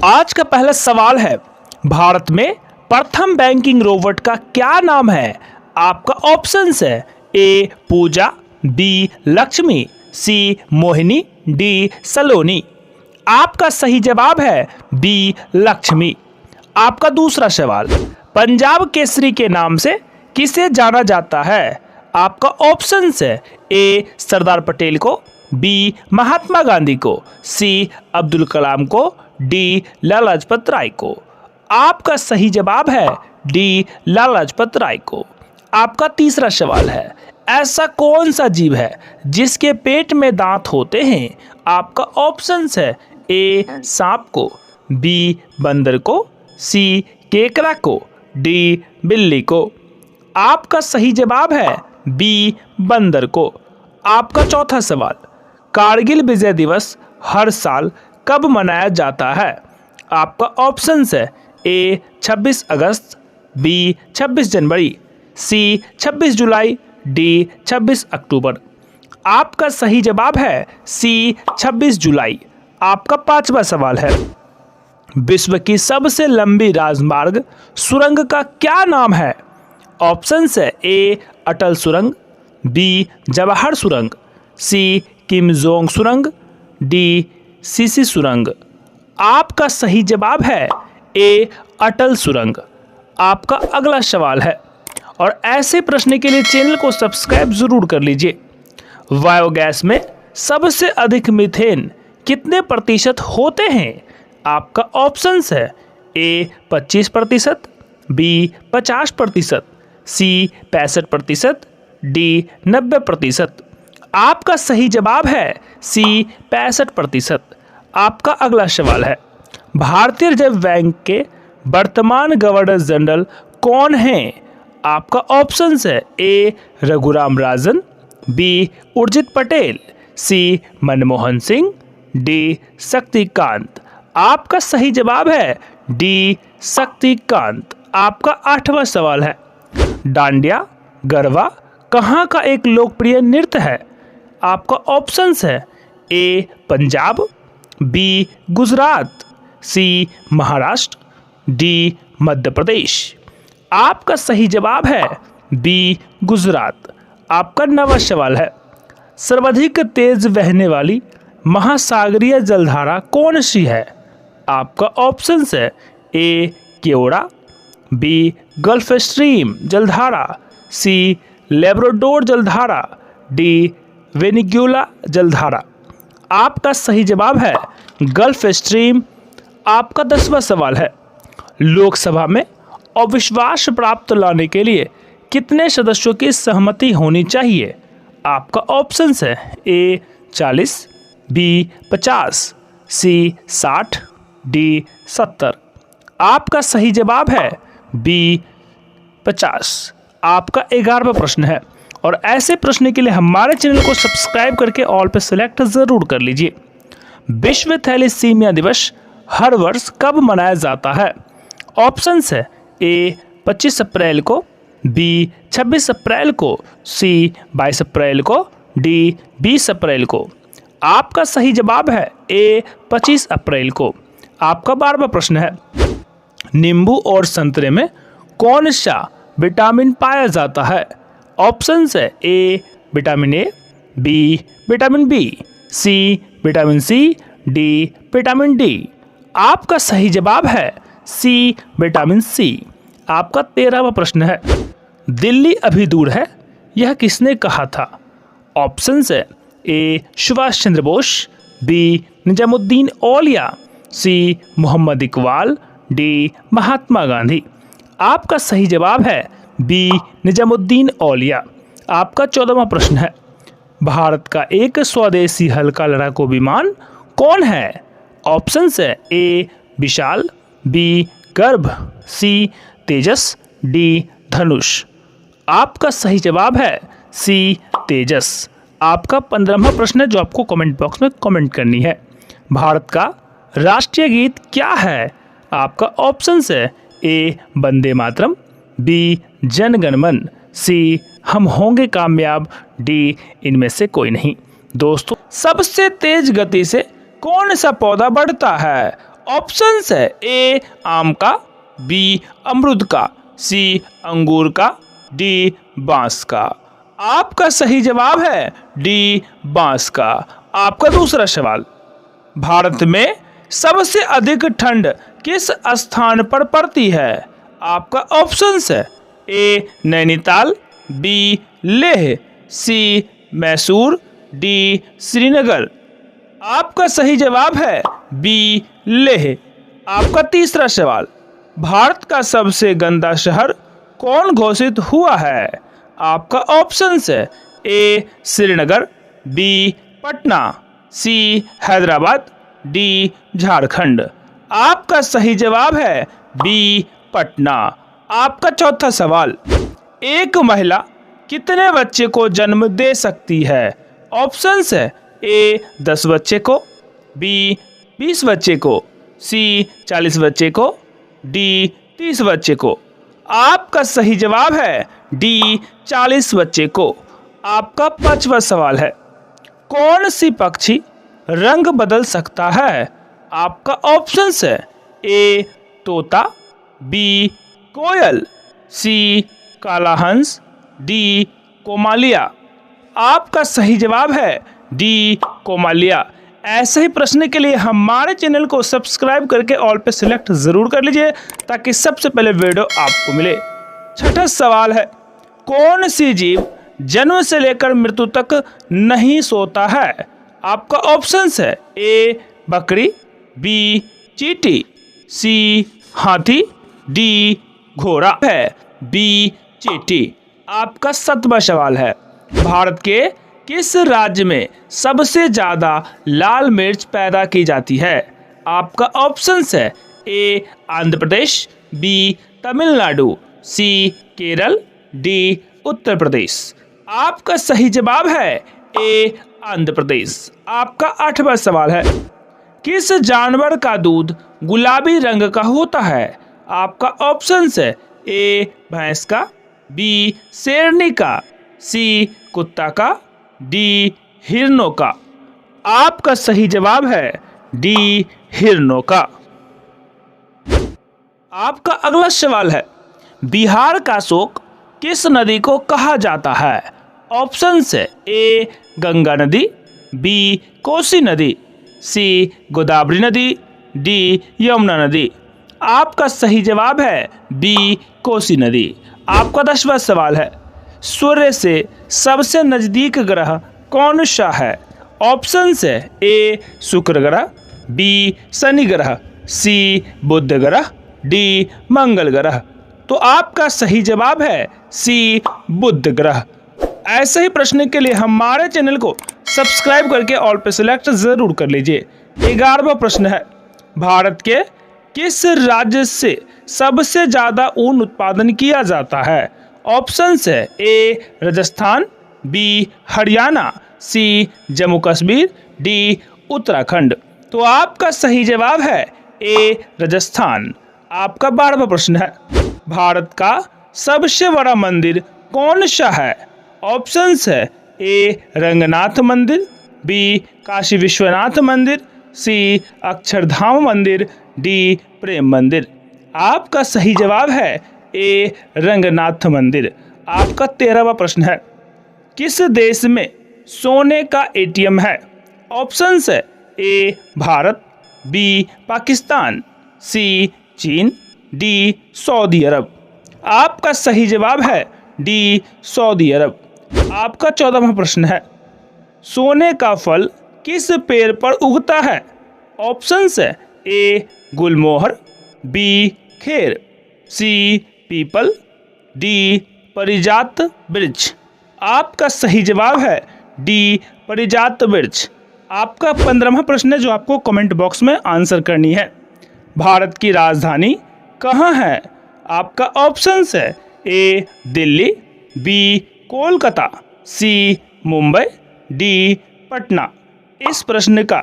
आज का पहला सवाल है, भारत में प्रथम बैंकिंग रोबोट का क्या नाम है? आपका ऑप्शंस है ए पूजा, बी लक्ष्मी, सी मोहिनी, डी सलोनी। आपका सही जवाब है बी लक्ष्मी। आपका दूसरा सवाल, पंजाब केसरी के नाम से किसे जाना जाता है? आपका ऑप्शंस है ए सरदार पटेल को, बी महात्मा गांधी को, सी अब्दुल कलाम को, डी लाला लाजपत राय को। आपका सही जवाब है डी लाला लाजपत राय को। आपका तीसरा सवाल है, ऐसा कौन सा जीव है जिसके पेट में दांत होते हैं? आपका ऑप्शंस है ए सांप को, बी बंदर को, सी केकड़ा को, डी बिल्ली को। आपका सही जवाब है बी बंदर को। आपका चौथा सवाल, कारगिल विजय दिवस हर साल कब मनाया जाता है? आपका ऑप्शंस है ए 26 अगस्त, बी 26 जनवरी, सी 26 जुलाई, डी 26 अक्टूबर। आपका सही जवाब है सी 26 जुलाई। आपका पांचवा सवाल है, विश्व की सबसे लंबी राजमार्ग सुरंग का क्या नाम है? ऑप्शंस है ए अटल सुरंग, बी जवाहर सुरंग, सी किम जोंग सुरंग, डी सीसी सुरंग। आपका सही जवाब है ए अटल सुरंग। आपका अगला सवाल है, और ऐसे प्रश्न के लिए चैनल को सब्सक्राइब जरूर कर लीजिए। बायोगैस में सबसे अधिक मीथेन कितने प्रतिशत होते हैं? आपका ऑप्शंस है ए 25%, बी 50%, सी 65%, डी 90%। आपका सही जवाब है सी 65%। आपका अगला सवाल है, भारतीय रिजर्व बैंक के वर्तमान गवर्नर जनरल कौन हैं? आपका ऑप्शंस है ए रघुराम राजन, बी उर्जित पटेल, सी मनमोहन सिंह, डी शक्तिकांत। आपका सही जवाब है डी शक्तिकांत। आपका आठवां सवाल है, डांडिया गरबा कहाँ का एक लोकप्रिय नृत्य है? आपका ऑप्शंस है ए पंजाब, बी गुजरात, सी महाराष्ट्र, डी मध्य प्रदेश। आपका सही जवाब है बी गुजरात। आपका नवा सवाल है, सर्वाधिक तेज बहने वाली महासागरीय जलधारा कौन सी है? आपका ऑप्शंस है ए केओड़ा, बी गल्फ स्ट्रीम जलधारा, सी लेब्राडोर जलधारा, डी वेनिगुला जलधारा। आपका सही जवाब है गल्फ स्ट्रीम। आपका 10वां सवाल है, लोकसभा में अविश्वास प्राप्त लाने के लिए कितने सदस्यों की सहमति होनी चाहिए? आपका ऑप्शंस है ए 40, बी 50, सी 60, डी 70। आपका सही जवाब है बी 50। आपका 11वां प्रश्न है, और ऐसे प्रश्न के लिए हमारे चैनल को सब्सक्राइब करके ऑल पे सेलेक्ट जरूर कर लीजिए। विश्व थैलेसीमिया दिवस हर वर्ष कब मनाया जाता है? ऑप्शंस है ए 25 अप्रैल को, बी 26 अप्रैल को, सी 22 अप्रैल को, डी 20 अप्रैल को। आपका सही जवाब है ए 25 अप्रैल को। आपका 12वां प्रश्न है, नींबू और संतरे में कौन सा विटामिन पाया जाता है? ऑप्शंस है A vitamin A, B vitamin B, C vitamin C, D vitamin D. आपका सही जवाब है सी विटामिन सी। आपका 13वां प्रश्न है, दिल्ली अभी दूर है, यह किसने कहा था? ऑप्शंस है ए सुभाष चंद्र बोस, बी निजामुद्दीन औलिया, सी मोहम्मद इकबाल, डी महात्मा गांधी। आपका सही जवाब है बी निजामुद्दीन औलिया। आपका 14वां प्रश्न है, भारत का एक स्वदेशी हल्का लड़ाकू विमान कौन है? ऑप्शंस है ए विशाल, बी गर्भ, सी तेजस, डी धनुष। आपका सही जवाब है सी तेजस। आपका 15वां प्रश्न है, जो आपको कमेंट बॉक्स में कमेंट करनी है, भारत का राष्ट्रीय गीत क्या है? आपका ऑप्शंस है ए वंदे मातरम, बी जन गण मन, सी हम होंगे कामयाब, डी इनमें से कोई नहीं। दोस्तों, सबसे तेज गति से कौन सा पौधा बढ़ता है? ऑप्शंस है ए आम का, बी अमरूद का, सी अंगूर का, डी बांस का। आपका सही जवाब है डी बांस का। आपका दूसरा सवाल, भारत में सबसे अधिक ठंड किस स्थान पर पड़ती है? आपका ऑप्शंस है ए नैनीताल, बी लेह, सी मैसूर, डी श्रीनगर। आपका सही जवाब है बी लेह। आपका तीसरा सवाल, भारत का सबसे गंदा शहर कौन घोषित हुआ है? आपका ऑप्शंस है ए श्रीनगर, बी पटना, सी हैदराबाद, डी झारखंड। आपका सही जवाब है बी पटना। आपका चौथा सवाल, एक महिला कितने बच्चे को जन्म दे सकती है? ऑप्शंस है ए 10 बच्चे को, बी 20 बच्चे को, सी 40 बच्चे को, डी 30 बच्चे को। आपका सही जवाब है डी 40 बच्चे को। आपका पांचवा सवाल है, कौन सी पक्षी रंग बदल सकता है? आपका ऑप्शंस है ए तोता, बी कोयल, सी काला हंस, डी कोमालिया। आपका सही जवाब है डी कोमालिया। ऐसे ही प्रश्न के लिए हमारे चैनल को सब्सक्राइब करके ऑल पे सिलेक्ट जरूर कर लीजिए ताकि सबसे पहले वीडियो आपको मिले। छठा सवाल है, कौन सी जीव जन्म से लेकर मृत्यु तक नहीं सोता है? आपका ऑप्शंस है ए बकरी, बी चींटी, सी हाथी, डी घोड़ा है, बी चींटी। आपका सातवां सवाल है, भारत के किस राज्य में सबसे ज्यादा लाल मिर्च पैदा की जाती है? आपका ऑप्शंस है ए आंध्र प्रदेश, बी तमिलनाडु, सी केरल, डी उत्तर प्रदेश। आपका सही जवाब है ए आंध्र प्रदेश। आपका आठवां सवाल है, किस जानवर का दूध गुलाबी रंग का होता है? आपका ऑप्शंस है ए भैंस का, बी शेरनी का, सी कुत्ता का, डी हिरनों का। आपका सही जवाब है डी हिरनों का। आपका अगला सवाल है, बिहार का शोक किस नदी को कहा जाता है? ऑप्शंस है ए गंगा नदी, बी कोसी नदी, सी गोदावरी नदी, डी यमुना नदी। आपका सही जवाब है बी कोसी नदी। आपका 10वां सवाल है, सूर्य से सबसे नजदीक ग्रह कौन सा है? ऑप्शंस है ए शुक्र ग्रह, बी शनि ग्रह, सी बुध ग्रह, डी मंगल ग्रह। तो आपका सही जवाब है सी बुध ग्रह। ऐसे ही प्रश्न के लिए हमारे चैनल को सब्सक्राइब करके ऑल पे सिलेक्ट जरूर कर लीजिए। 11वां प्रश्न है, भारत के किस राज्य से सबसे ज्यादा ऊन उत्पादन किया जाता है? ऑप्शंस है ए राजस्थान, बी हरियाणा, सी जम्मू कश्मीर, डी उत्तराखंड। तो आपका सही जवाब है ए राजस्थान। आपका 12वां प्रश्न है, भारत का सबसे बड़ा मंदिर कौन सा है? ऑप्शंस है ए रंगनाथ मंदिर, बी काशी विश्वनाथ मंदिर, सी अक्षरधाम मंदिर, डी प्रेम मंदिर। आपका सही जवाब है ए रंगनाथ मंदिर। आपका 13वां प्रश्न है, किस देश में सोने का एटीएम है? ऑप्शंस है ए भारत, बी पाकिस्तान, सी चीन, डी सऊदी अरब। आपका सही जवाब है डी सऊदी अरब। आपका 14वां प्रश्न है, सोने का फल किस पेड़ पर उगता है? ऑप्शंस है ए गुलमोहर, बी खेर, सी पीपल, डी परिजात वृक्ष। आपका सही जवाब है डी परिजात वृक्ष। आपका 15वां प्रश्न है जो आपको कमेंट बॉक्स में आंसर करनी है, भारत की राजधानी कहाँ है? आपका ऑप्शंस है ए दिल्ली, बी कोलकाता, सी मुंबई, डी पटना। इस प्रश्न का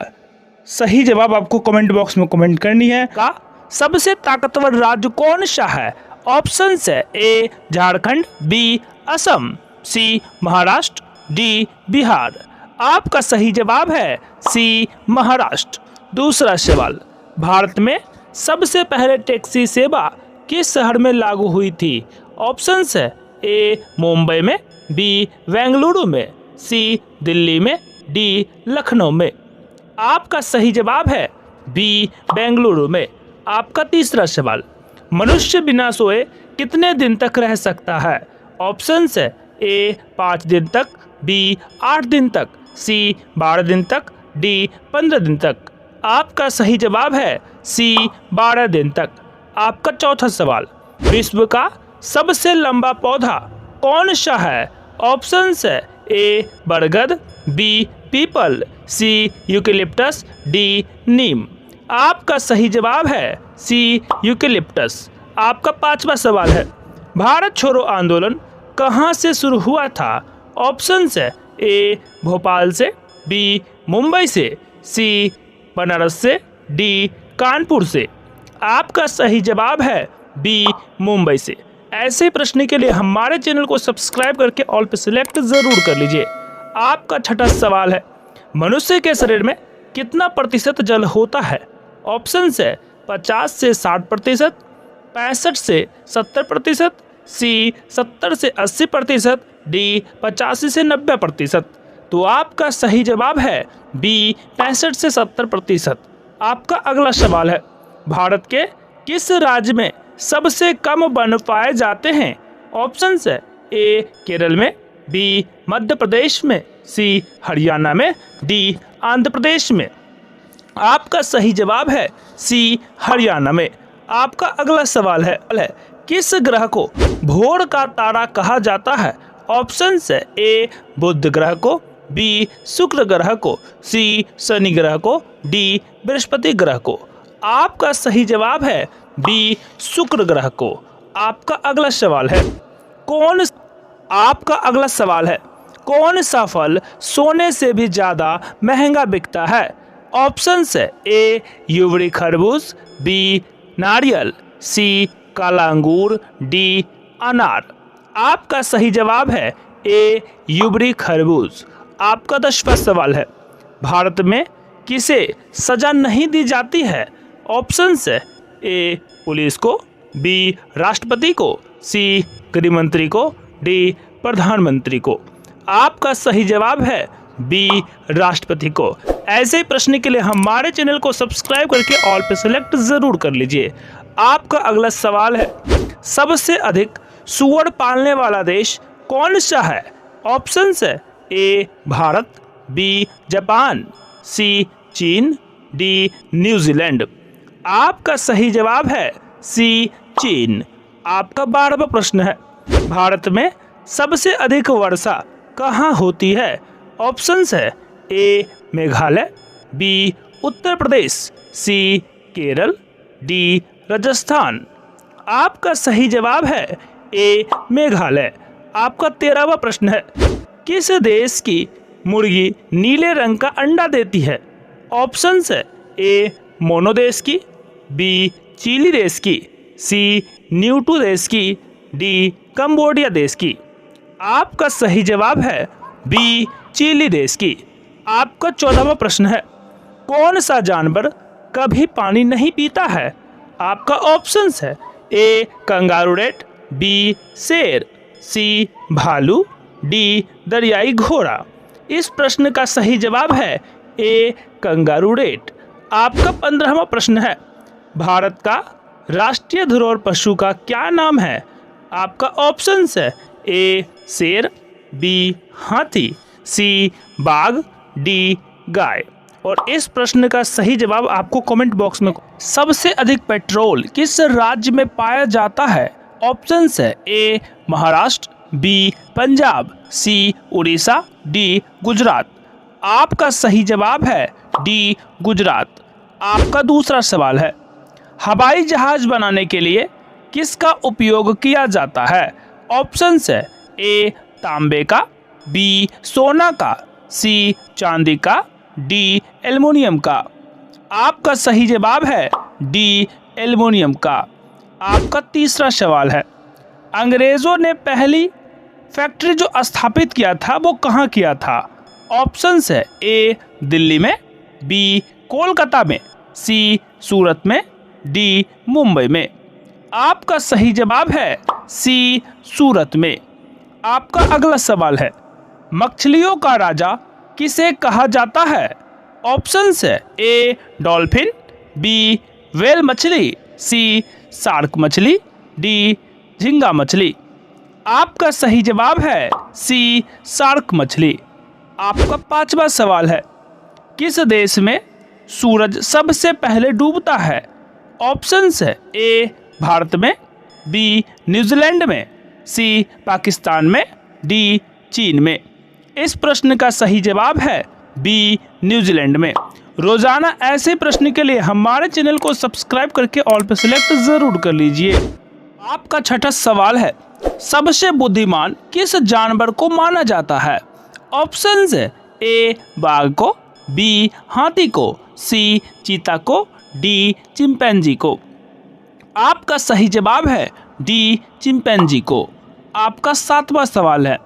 सही जवाब आपको कमेंट बॉक्स में कमेंट करनी है। का सबसे ताकतवर राज्य कौन सा है? ऑप्शंस है ए झारखंड, बी असम, सी महाराष्ट्र, डी बिहार। आपका सही जवाब है सी महाराष्ट्र। दूसरा सवाल, भारत में सबसे पहले टैक्सी सेवा किस शहर में लागू हुई थी? ऑप्शंस है ए मुंबई में, बी बेंगलुरु में, सी दिल्ली में, डी लखनऊ में। आपका सही जवाब है बी बेंगलुरु में। आपका तीसरा सवाल, मनुष्य बिना सोए कितने दिन तक रह सकता है? ऑप्शंस है ए 5 दिन तक, बी 8 दिन तक, सी 12 दिन तक, डी 15 दिन तक। आपका सही जवाब है सी 12 दिन तक। आपका चौथा सवाल, विश्व का सबसे लंबा पौधा कौन सा है? ऑप्शंस है ए बरगद, बी पीपल, सी यूकेलिप्टस, डी नीम। आपका सही जवाब है सी यूकेलिप्टस। आपका पांचवा सवाल है, भारत छोड़ो आंदोलन कहाँ से शुरू हुआ था? ऑप्शंस है ए भोपाल से, बी मुंबई से, सी बनारस से, डी कानपुर से। आपका सही जवाब है बी मुंबई से। ऐसे प्रश्न के लिए हमारे चैनल को सब्सक्राइब करके ऑल पे सिलेक्ट जरूर कर लीजिए। आपका छठा सवाल है, मनुष्य के शरीर में कितना प्रतिशत जल होता है? ऑप्शंस है 50 से 60%, 65 से 70%, सी 70 से 80%, डी 85 से 90%। तो आपका सही जवाब है बी 65 से 70%। आपका अगला सवाल है, भारत के किस राज्य में सबसे कम वन पाए जाते हैं? ऑप्शंस है ए केरल में, बी मध्य प्रदेश में, सी हरियाणा में, डी आंध्र प्रदेश में। आपका सही जवाब है सी हरियाणा में। आपका अगला सवाल है, किस ग्रह को भोर का तारा कहा जाता है? ऑप्शंस है ए बुध ग्रह को, बी शुक्र ग्रह को, सी शनि ग्रह को, डी बृहस्पति ग्रह को। आपका सही जवाब है बी शुक्र ग्रह को। आपका अगला सवाल है, कौन सा फल सोने से भी ज्यादा महंगा बिकता है? ऑप्शंस है ए यूबरी खरबूज, बी नारियल, सी काला अंगूर, डी अनार। आपका सही जवाब है ए यूबरी खरबूज। आपका 10वां सवाल है, भारत में किसे सजा नहीं दी जाती है? ऑप्शंस है ए पुलिस को, बी राष्ट्रपति को, सी गृह मंत्री को, डी प्रधानमंत्री को। आपका सही जवाब है बी राष्ट्रपति को। ऐसे ही प्रश्न के लिए हमारे चैनल को सब्सक्राइब करके ऑल पे सिलेक्ट जरूर कर लीजिए। आपका अगला सवाल है, सबसे अधिक सूअर पालने वाला देश कौन सा है? ऑप्शंस है ए भारत, बी जापान, सी चीन, डी न्यूजीलैंड। आपका सही जवाब है सी चीन। आपका 12वां प्रश्न है, भारत में सबसे अधिक वर्षा कहाँ होती है? ऑप्शंस है ए मेघालय, बी उत्तर प्रदेश, सी केरल, डी राजस्थान। आपका सही जवाब है ए मेघालय। आपका 13वां प्रश्न है, किस देश की मुर्गी नीले रंग का अंडा देती है? ऑप्शंस है ए मोनो देश की, बी चिली देश की, सी न्यूटू देश की, डी कंबोडिया देश की। आपका सही जवाब है बी चिली देश की। आपका 14वां प्रश्न है, कौन सा जानवर कभी पानी नहीं पीता है? आपका ऑप्शंस है ए कंगारू रेट, बी शेर, सी भालू, डी दरियाई घोड़ा। इस प्रश्न का सही जवाब है ए कंगारू रेट। आपका 15वां प्रश्न है, भारत का राष्ट्रीय धरोहर पशु का क्या नाम है? आपका ऑप्शंस है ए शेर, बी हाथी, सी बाघ, डी गाय। और इस प्रश्न का सही जवाब आपको कमेंट बॉक्स में। सबसे अधिक पेट्रोल किस राज्य में पाया जाता है? ऑप्शंस है ए महाराष्ट्र, बी पंजाब, सी उड़ीसा, डी गुजरात। आपका सही जवाब है डी गुजरात। आपका दूसरा सवाल है, हवाई जहाज बनाने के लिए किसका उपयोग किया जाता है? ऑप्शंस है ए तांबे का, बी सोना का, सी चांदी का, डी एल्युमिनियम का। आपका सही जवाब है डी एल्युमिनियम का। आपका तीसरा सवाल है, अंग्रेजों ने पहली फैक्ट्री जो स्थापित किया था वो कहाँ किया था? ऑप्शंस है ए दिल्ली में, बी कोलकाता में, सी सूरत में, डी मुंबई में। आपका सही जवाब है सी सूरत में। आपका अगला सवाल है, मछलियों का राजा किसे कहा जाता है? ऑप्शंस है ए डॉल्फिन, बी व्हेल मछली, सी शार्क मछली, डी झींगा मछली। आपका सही जवाब है सी शार्क मछली। आपका पांचवा सवाल है, किस देश में सूरज सबसे पहले डूबता है? ऑप्शंस है ए भारत में, बी न्यूजीलैंड में, सी पाकिस्तान में, डी चीन में। इस प्रश्न का सही जवाब है बी न्यूजीलैंड में। रोजाना ऐसे प्रश्न के लिए हमारे चैनल को सब्सक्राइब करके ऑल पे सिलेक्ट जरूर कर लीजिए। आपका छठा सवाल है, सबसे बुद्धिमान किस जानवर को माना जाता है? ऑप्शंस है ए बाघ को, बी हाथी को, सी चीता को, डी चिंपैंजी को। आपका सही जवाब है डी चिंपैंजी को। आपका सातवां सवाल है,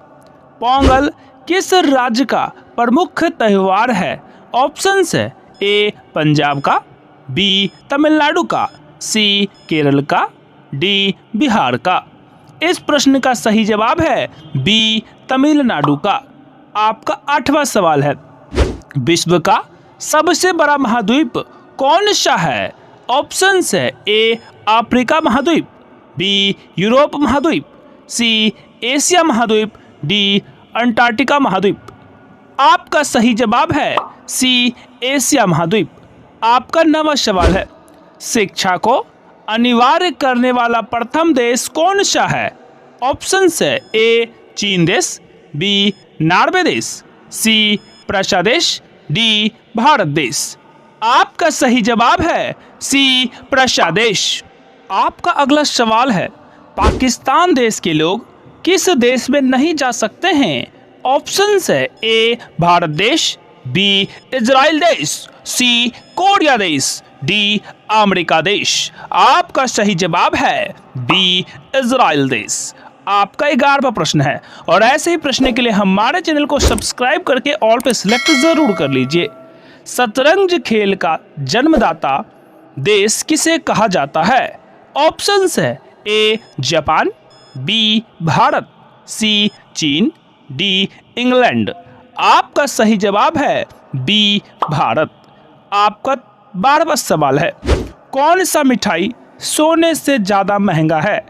पोंगल किस राज्य का प्रमुख त्योहार है? ऑप्शंस है ए पंजाब का, बी तमिलनाडु का, सी केरल का, डी बिहार का। इस प्रश्न का सही जवाब है बी तमिलनाडु का। आपका आठवां सवाल है, विश्व का सबसे बड़ा महाद्वीप कौन सा है? ऑप्शंस है ए अफ्रीका महाद्वीप, बी यूरोप महाद्वीप, सी एशिया महाद्वीप, डी अंटार्कटिका महाद्वीप। आपका सही जवाब है सी एशिया महाद्वीप। आपका नवा सवाल है, शिक्षा को अनिवार्य करने वाला प्रथम देश कौन सा है? ऑप्शंस है ए चीन देश, बी नॉर्वे देश, सी प्रशा देश, डी भारत देश। आपका सही जवाब है सी प्रशा देश। आपका अगला सवाल है, पाकिस्तान देश के लोग किस देश में नहीं जा सकते हैं? ऑप्शंस है ए भारत देश, बी इजराइल देश, सी कोरिया देश, डी अमेरिका देश। आपका सही जवाब है बी इजराइल देश। आपका 11वां प्रश्न है और ऐसे ही प्रश्न के लिए हमारे चैनल को सब्सक्राइब करके ऑल पे सिलेक्ट जरूर कर लीजिए। शतरंज खेल का जन्मदाता देश किसे कहा जाता है? ऑप्शंस है ए जापान, बी भारत, सी चीन, डी इंग्लैंड। आपका सही जवाब है बी भारत। आपका 12वां सवाल है, कौन सा मिठाई सोने से ज्यादा महंगा है?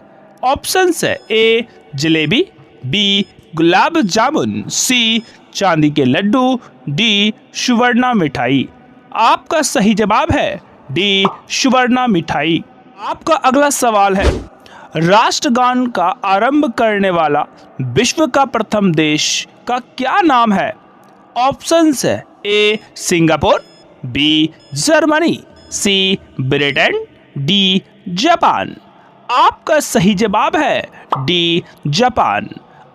ऑप्शंस है ए जलेबी, बी गुलाब जामुन, सी चांदी के लड्डू, डी सुवर्णा मिठाई। आपका सही जवाब है डी सुवर्णा मिठाई। आपका अगला सवाल है, राष्ट्रगान का आरंभ करने वाला विश्व का प्रथम देश का क्या नाम है? ऑप्शंस है ए सिंगापुर, बी जर्मनी, सी ब्रिटेन, डी जापान। आपका सही जवाब है डी जापान।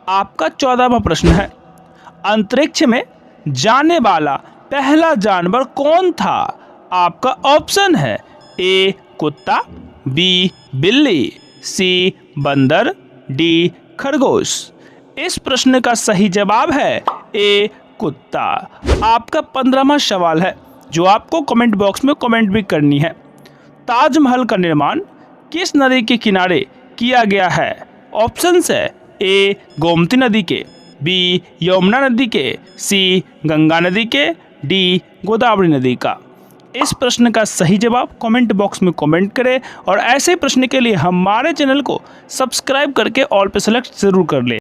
आपका 14वां प्रश्न है, अंतरिक्ष में जाने वाला पहला जानवर कौन था? आपका ऑप्शन है ए कुत्ता, बी बिल्ली, सी बंदर, डी खरगोश। इस प्रश्न का सही जवाब है ए कुत्ता। आपका 15वां सवाल है जो आपको कमेंट बॉक्स में कमेंट भी करनी है, ताजमहल का निर्माण किस नदी के किनारे किया गया है? ऑप्शंस है ए गोमती नदी के, बी यमुना नदी के, सी गंगा नदी के, डी गोदावरी नदी का। इस प्रश्न का सही जवाब कमेंट बॉक्स में कमेंट करें और ऐसे प्रश्न के लिए हमारे चैनल को सब्सक्राइब करके ऑल पे सेलेक्ट जरूर कर लें।